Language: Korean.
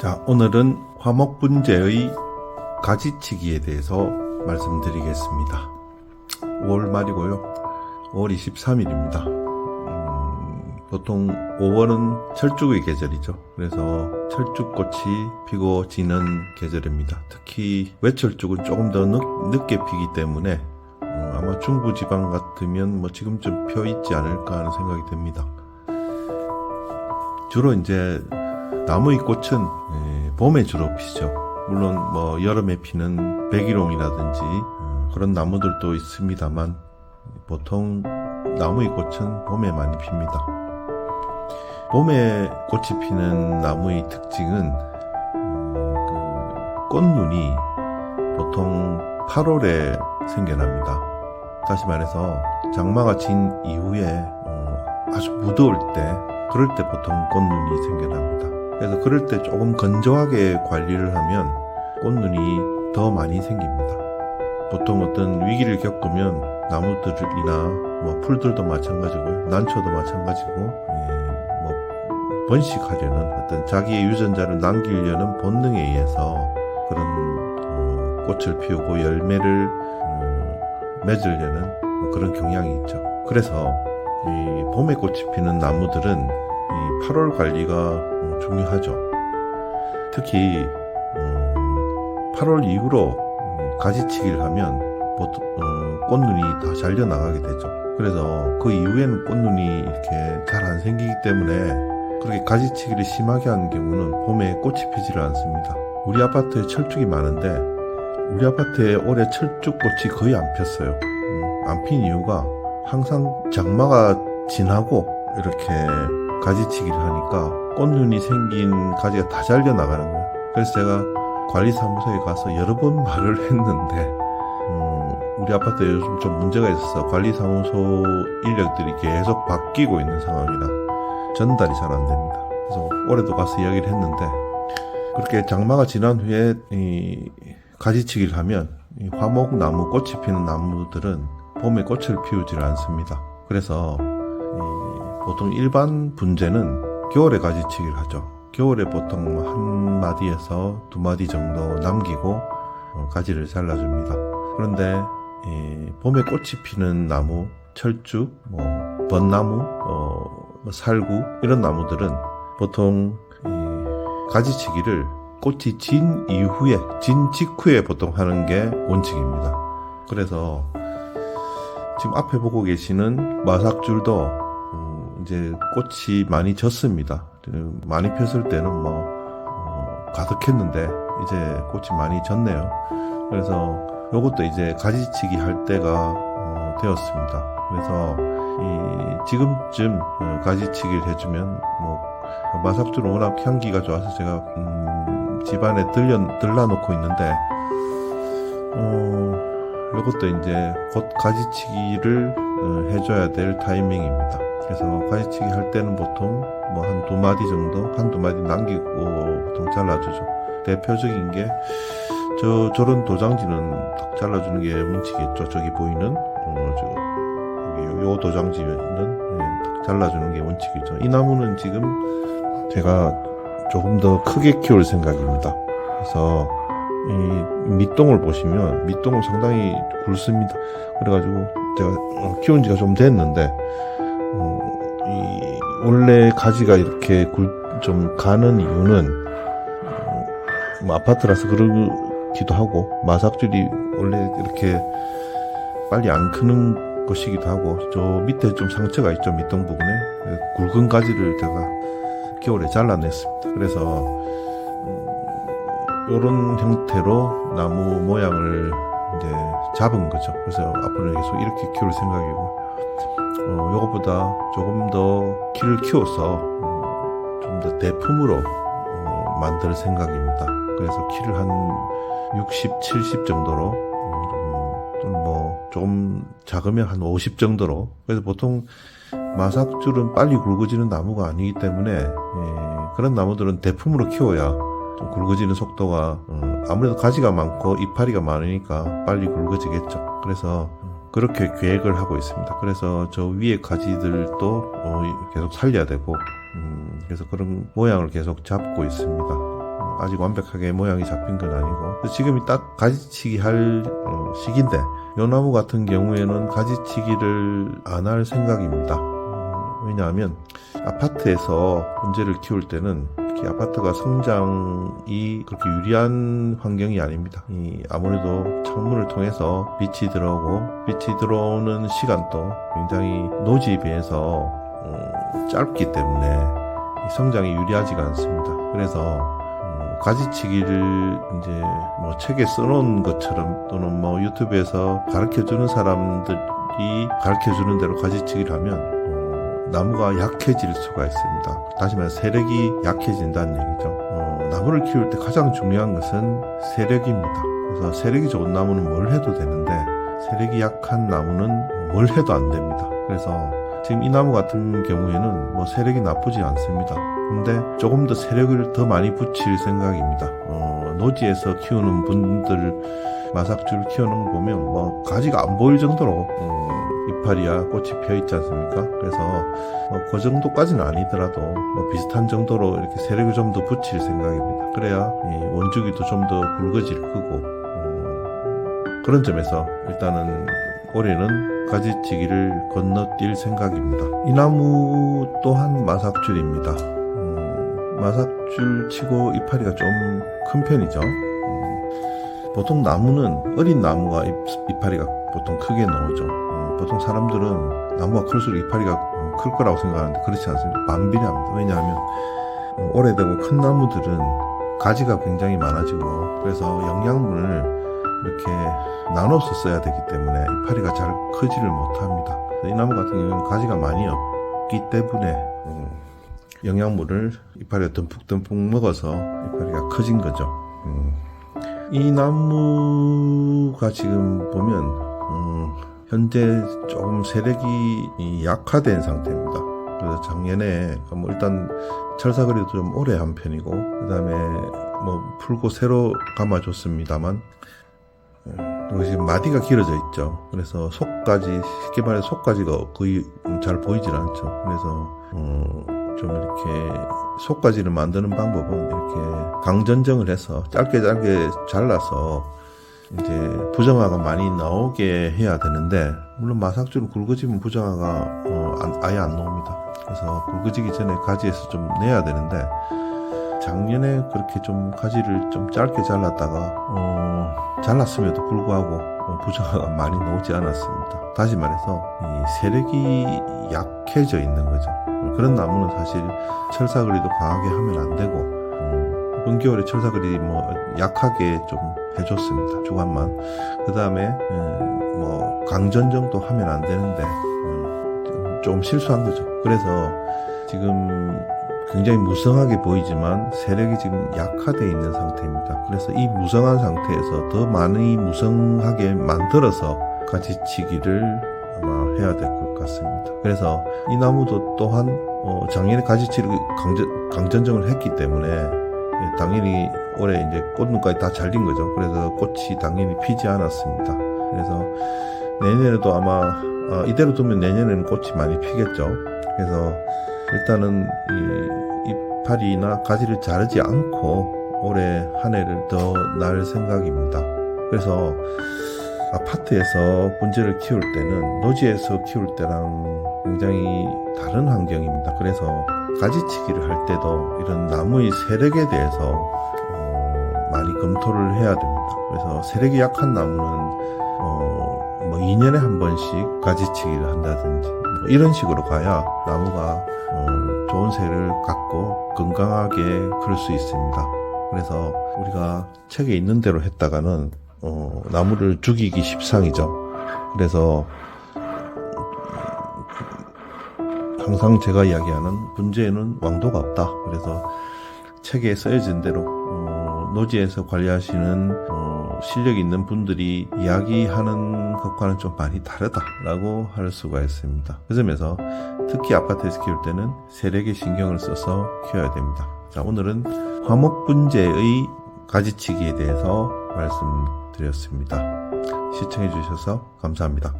자, 오늘은 화목분재의 가지치기에 대해서 말씀드리겠습니다. 5월 말이고요. 5월 23일입니다. 보통 5월은 철쭉의 계절이죠. 그래서 철쭉꽃이 피고 지는 계절입니다. 특히 외철쭉은 조금 더 늦게 피기 때문에 아마 중부지방 같으면 지금쯤 펴 있지 않을까 하는 생각이 듭니다. 주로 이제 나무의 꽃은 봄에 주로 피죠. 물론 여름에 피는 백일홍이라든지 그런 나무들도 있습니다만 보통 나무의 꽃은 봄에 많이 핍니다. 봄에 꽃이 피는 나무의 특징은 꽃눈이 보통 8월에 생겨납니다. 다시 말해서 장마가 진 이후에 아주 무더울 때, 그럴 때 보통 꽃눈이 생겨납니다. 그래서 그럴 때 조금 건조하게 관리를 하면 꽃눈이 더 많이 생깁니다. 보통 어떤 위기를 겪으면 나무들이나 풀들도 마찬가지고요. 난초도 마찬가지고 번식하려는 어떤 자기의 유전자를 남기려는 본능에 의해서 그런 꽃을 피우고 열매를 맺으려는 그런 경향이 있죠. 그래서 이 봄에 꽃이 피는 나무들은 이 8월 관리가 중요하죠. 특히 8월 이후로 가지치기를 하면 꽃눈이 다 잘려 나가게 되죠. 그래서 그 이후에는 꽃눈이 이렇게 잘 안 생기기 때문에 그렇게 가지치기를 심하게 하는 경우는 봄에 꽃이 피지를 않습니다. 우리 아파트에 철쭉이 많은데 우리 아파트에 올해 철쭉꽃이 거의 안 폈어요. 안 핀 이유가 항상 장마가 지나고 이렇게 가지치기를 하니까 꽃눈이 생긴 가지가 다 잘려 나가는 거예요. 그래서 제가 관리사무소에 가서 여러 번 말을 했는데 우리 아파트에 요즘 좀 문제가 있어서 관리사무소 인력들이 계속 바뀌고 있는 상황이라 전달이 잘 안 됩니다. 그래서 올해도 가서 이야기를 했는데 그렇게 장마가 지난 후에 이 가지치기를 하면 이 화목나무, 꽃이 피는 나무들은 봄에 꽃을 피우지를 않습니다. 그래서 보통 일반 분재는 겨울에 가지치기를 하죠. 겨울에 보통 한 마디에서 두 마디 정도 남기고 가지를 잘라줍니다. 그런데 봄에 꽃이 피는 나무, 철쭉, 벚나무, 살구 이런 나무들은 보통 가지치기를 꽃이 진 이후에, 진 직후에 보통 하는 게 원칙입니다. 그래서 지금 앞에 보고 계시는 마삭줄도 이제 꽃이 많이 졌습니다. 많이 폈을 때는 가득했는데 이제 꽃이 많이 졌네요. 그래서 요것도 이제 가지치기 할 때가 되었습니다. 그래서 지금쯤 가지치기를 해주면 마삭줄은 워낙 향기가 좋아서 제가 집안에 들러놓고 있는데 요것도 이제 곧 가지치기를 해줘야 될 타이밍입니다. 그래서 가지치기 할 때는 보통 한 두 마디 정도, 한두 마디 남기고 보통 잘라주죠. 대표적인 게 저런 도장지는 딱 잘라주는 게 원칙이겠죠. 저기 보이는 요 도장지는 딱 잘라주는 게 원칙이죠. 이 나무는 지금 제가 조금 더 크게 키울 생각입니다. 그래서 이 밑동을 보시면 밑동은 상당히 굵습니다. 그래가지고 제가 키운 지가 좀 됐는데 원래 가지가 이렇게 좀 가는 이유는 아파트라서 그러기도 하고 마삭줄이 원래 이렇게 빨리 안 크는 것이기도 하고 저 밑에 좀 상처가 있죠. 밑동 부분에 굵은 가지를 제가 겨울에 잘라냈습니다. 그래서 이런 형태로 나무 모양을 이제 잡은 거죠. 그래서 앞으로 계속 이렇게 키울 생각이고 요거보다 조금 더 키를 키워서 좀 더 대품으로 만들 생각입니다. 그래서 키를 한 60, 70 정도로 조금 작으면 한 50 정도로. 그래서 보통 마삭줄은 빨리 굵어지는 나무가 아니기 때문에 그런 나무들은 대품으로 키워야 좀 굵어지는 속도가 아무래도 가지가 많고 이파리가 많으니까 빨리 굵어지겠죠. 그래서 그렇게 계획을 하고 있습니다. 그래서 저 위에 가지들도 계속 살려야 되고 그래서 그런 모양을 계속 잡고 있습니다. 아직 완벽하게 모양이 잡힌 건 아니고 지금이 딱 가지치기 할 시기인데 요 나무 같은 경우에는 가지치기를 안 할 생각입니다. 왜냐하면 아파트에서 분재를 키울 때는 특히 아파트가 성장이 그렇게 유리한 환경이 아닙니다. 아무래도 창문을 통해서 빛이 들어오고 빛이 들어오는 시간도 굉장히 노지에 비해서 짧기 때문에 성장이 유리하지가 않습니다. 그래서 가지치기를 이제 뭐 책에 써놓은 것처럼 또는 뭐 유튜브에서 가르쳐주는 사람들이 가르쳐주는 대로 가지치기를 하면 나무가 약해질 수가 있습니다. 다시 말해 세력이 약해진다는 얘기죠. 나무를 키울 때 가장 중요한 것은 세력입니다. 그래서 세력이 좋은 나무는 뭘 해도 되는데 세력이 약한 나무는 뭘 해도 안 됩니다. 그래서 지금 이 나무 같은 경우에는 뭐 세력이 나쁘지 않습니다. 근데 조금 더 세력을 더 많이 붙일 생각입니다. 노지에서 키우는 분들 마삭줄 키우는 거 보면 뭐 가지가 안 보일 정도로 이파리야 꽃이 펴 있지 않습니까? 그래서 그 정도까지는 아니더라도 뭐 비슷한 정도로 이렇게 세력을 좀 더 붙일 생각입니다. 그래야 이 원주기도 좀 더 굵어질 거고 그런 점에서 일단은 올해는 가지치기를 건너뛸 생각입니다. 이 나무 또한 마삭줄입니다. 마삭줄 치고 이파리가 좀 큰 편이죠. 보통 나무는 어린 나무가 이파리가 보통 크게 나오죠. 보통 사람들은 나무가 클수록 이파리가 클 거라고 생각하는데 그렇지 않습니다. 반비례합니다. 왜냐하면 오래되고 큰 나무들은 가지가 굉장히 많아지고 그래서 영양분을 이렇게 나눠서 써야 되기 때문에 이파리가 잘 크지를 못합니다. 이 나무 같은 경우는 가지가 많이 없기 때문에 영양분을 이파리가 듬뿍듬뿍 먹어서 이파리가 커진 거죠. 이 나무가 지금 보면 현재 조금 세력이 약화된 상태입니다. 그래서 작년에 뭐 일단 철사거리도 좀 오래 한 편이고 그 다음에 뭐 풀고 새로 감아줬습니다만 그리고 지금 마디가 길어져 있죠. 그래서 속까지 쉽게 말해 속까지가 거의 잘 보이질 않죠. 그래서 좀 이렇게 속까지를 만드는 방법은 이렇게 강전정을 해서 짧게 잘라서 이제 부정화가 많이 나오게 해야 되는데 물론 마삭줄은 굵어지면 부정화가 아예 안 나옵니다. 그래서 굵어지기 전에 가지에서 좀 내야 되는데 작년에 그렇게 좀 가지를 좀 짧게 잘랐다가 잘랐음에도 불구하고 부정화가 많이 나오지 않았습니다. 다시 말해서 이 세력이 약해져 있는 거죠. 그런 나무는 사실 철사거리도 강하게 하면 안 되고 이번 겨울에 철사거리 뭐 약하게 좀 해줬습니다. 주간만. 그 다음에 뭐 강전정도 하면 안 되는데 좀 실수한 거죠. 그래서 지금 굉장히 무성하게 보이지만 세력이 지금 약화되어 있는 상태입니다. 그래서 이 무성한 상태에서 더 많이 무성하게 만들어서 가지치기를 아마 해야 될 것 같습니다. 그래서 이 나무도 또한 작년에 가지치기를 강전정을 했기 때문에 당연히 올해 이제 꽃눈까지 다 잘린 거죠. 그래서 꽃이 당연히 피지 않았습니다. 그래서 내년에도 아마 이대로 두면 내년에는 꽃이 많이 피겠죠. 그래서 일단은 이 이파리나 가지를 자르지 않고 올해 한 해를 더 날 생각입니다. 그래서 아파트에서 분재를 키울 때는 노지에서 키울 때랑 굉장히 다른 환경입니다. 그래서 가지치기를 할 때도 이런 나무의 세력에 대해서 많이 검토를 해야 됩니다. 그래서 세력이 약한 나무는 뭐 2년에 한 번씩 가지치기를 한다든지 뭐 이런 식으로 가야 나무가 좋은 세를 갖고 건강하게 클 수 있습니다. 그래서 우리가 책에 있는 대로 했다가는 나무를 죽이기 십상이죠. 그래서 항상 제가 이야기하는 분재에는 왕도가 없다. 그래서 책에 써진 대로 노지에서 관리하시는 실력 있는 분들이 이야기하는 것과는 좀 많이 다르다라고 할 수가 있습니다. 그 점에서 특히 아파트에서 키울 때는 세력에 신경을 써서 키워야 됩니다. 자, 오늘은 화목 분재의 가지치기에 대해서 말씀드렸습니다. 시청해 주셔서 감사합니다.